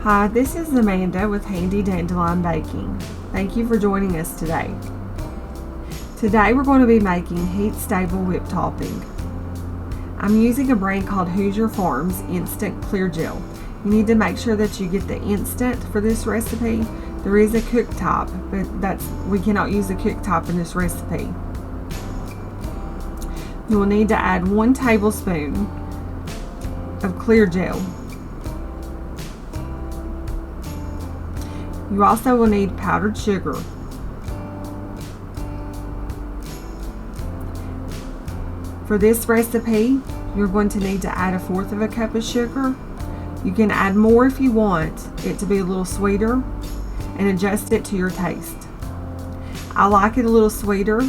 Hi, this is Amanda with Handy DandyLion Baking. Thank you for joining us today. Today we're going to be making heat-stable whip topping. I'm using a brand called Hoosier Farms Instant Clear Gel. You need to make sure that you get the instant for this recipe. There is a cooktop, but we cannot use the cooktop in this recipe. You will need to add 1 tablespoon of clear gel. You also will need powdered sugar. For this recipe, you're going to need to add 1/4 cup of sugar. You can add more if you want it to be a little sweeter and adjust it to your taste. I like it a little sweeter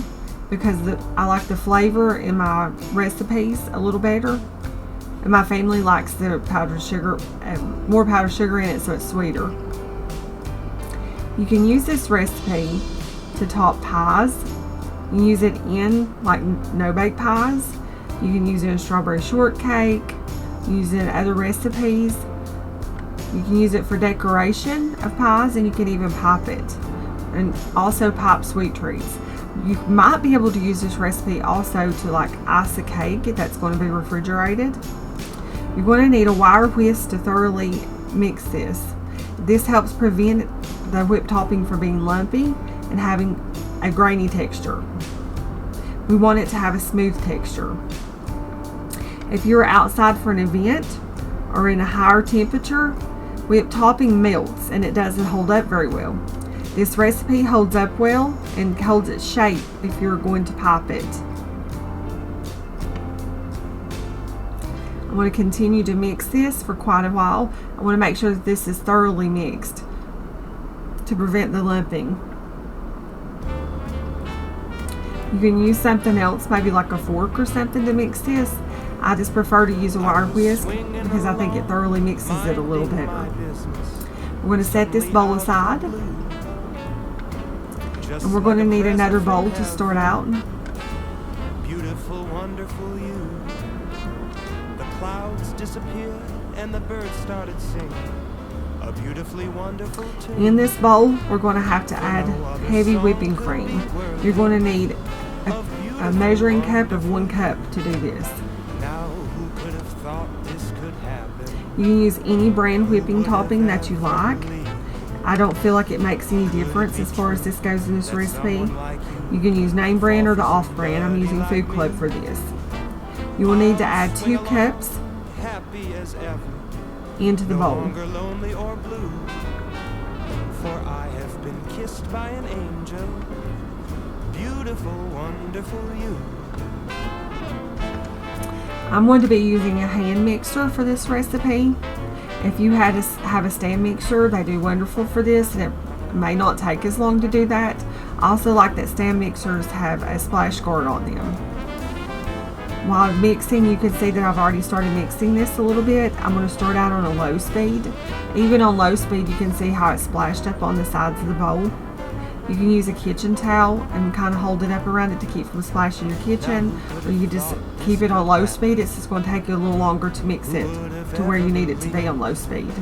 because I like the flavor in my recipes a little better. And my family likes the powdered sugar, more powdered sugar in it, so it's sweeter. You can use this recipe to top pies. You can use it in like no-bake pies. You can use it in strawberry shortcake. Use it in other recipes. You can use it for decoration of pies, and you can even pop it, and also pop sweet treats. You might be able to use this recipe also to like ice a cake that's going to be refrigerated. You're going to need a wire whisk to thoroughly mix this. This helps prevent the whip topping from being lumpy and having a grainy texture. We want it to have a smooth texture. If you're outside for an event or in a higher temperature, whip topping melts and it doesn't hold up very well. This recipe holds up well and holds its shape if you're going to pop it. I want to continue to mix this for quite a while. I want to make sure that this is thoroughly mixed to prevent the lumping. You can use something else, maybe like a fork or something, to mix this. I just prefer to use a wire whisk because I think it thoroughly mixes it a little better. We're going to set this bowl aside, and we're going to need another bowl to start out. Beautiful, wonderful you. The clouds disappeared and the birds started singing. A beautifully wonderful tune. In this bowl, we're going to have to add heavy whipping cream. You're going to need a measuring cup of 1 cup to do this. Now who could have thought this could happen? You can use any brand whipping topping that you like. I don't feel like it makes any difference as far as this goes in this recipe. You can use name brand or the off brand. I'm using Food Club for this. You will need to add 2 cups Happy as ever. into the No bowl. longer lonely or blue. For I have been kissed by an angel. Beautiful, wonderful you. I'm going to be using a hand mixer for this recipe. If you have a stand mixer, they do wonderful for this, and it may not take as long to do that. I also like that stand mixers have a splash guard on them. While mixing, you can see that I've already started mixing this a little bit. I'm going to start out on a low speed. Even on low speed, you can see how it splashed up on the sides of the bowl. You can use a kitchen towel and kind of hold it up around it to keep from splashing your kitchen, or you just keep it on low speed. It's just going to take you a little longer to mix it to where you need it to be on low speed.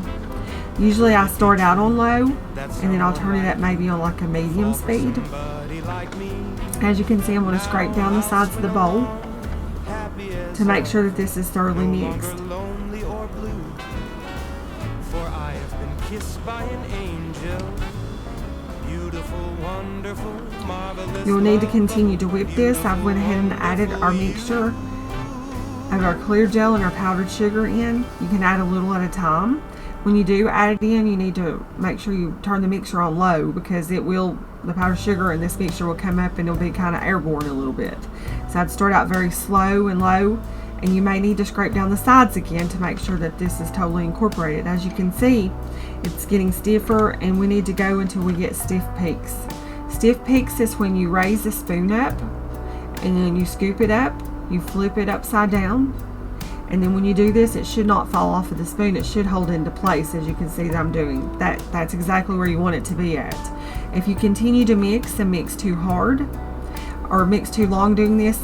Usually I start out on low, and then I'll turn it up maybe on like a medium speed. As you can see, I'm going to scrape down the sides of the bowl to make sure that this is thoroughly mixed. For I have been kissed by an angel. Beautiful, wonderful, marvelous. You'll need to continue to whip this. I've went ahead and added our mixture of our clear gel and our powdered sugar in. You can add a little at a time. When you do add it in, you need to make sure you turn the mixer on low, because the powdered sugar in this mixture will come up and it'll be kind of airborne a little bit. So I'd start out very slow and low, and you may need to scrape down the sides again to make sure that this is totally incorporated. As you can see, it's getting stiffer, and we need to go until we get stiff peaks. Stiff peaks is when you raise the spoon up and then you scoop it up, you flip it upside down, and then when you do this, it should not fall off of the spoon. It should hold into place, as you can see that I'm doing. That's exactly where you want it to be at. If you continue to mix and mix too hard or mix too long doing this,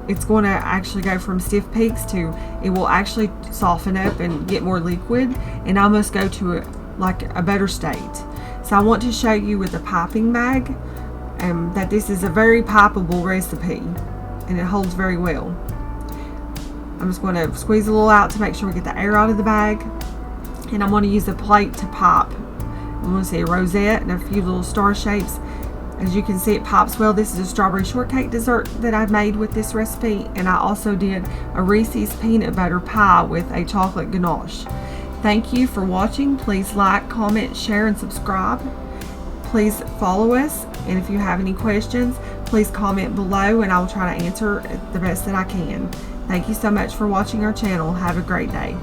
it's going to actually go from stiff peaks to, it will actually soften up and get more liquid and almost go to like a better state. So I want to show you with the piping bag that this is a very pipeable recipe, and it holds very well. I'm just going to squeeze a little out to make sure we get the air out of the bag, and I'm going to use a plate to pop. I'm going to see a rosette and a few little star shapes. As you can see, it pops well. This is a strawberry shortcake dessert that I made with this recipe, and I also did a Reese's peanut butter pie with a chocolate ganache. Thank you for watching. Please like, comment, share, and subscribe. Please follow us, and if you have any questions, please comment below, and I will try to answer the best that I can. Thank you so much for watching our channel. Have a great day.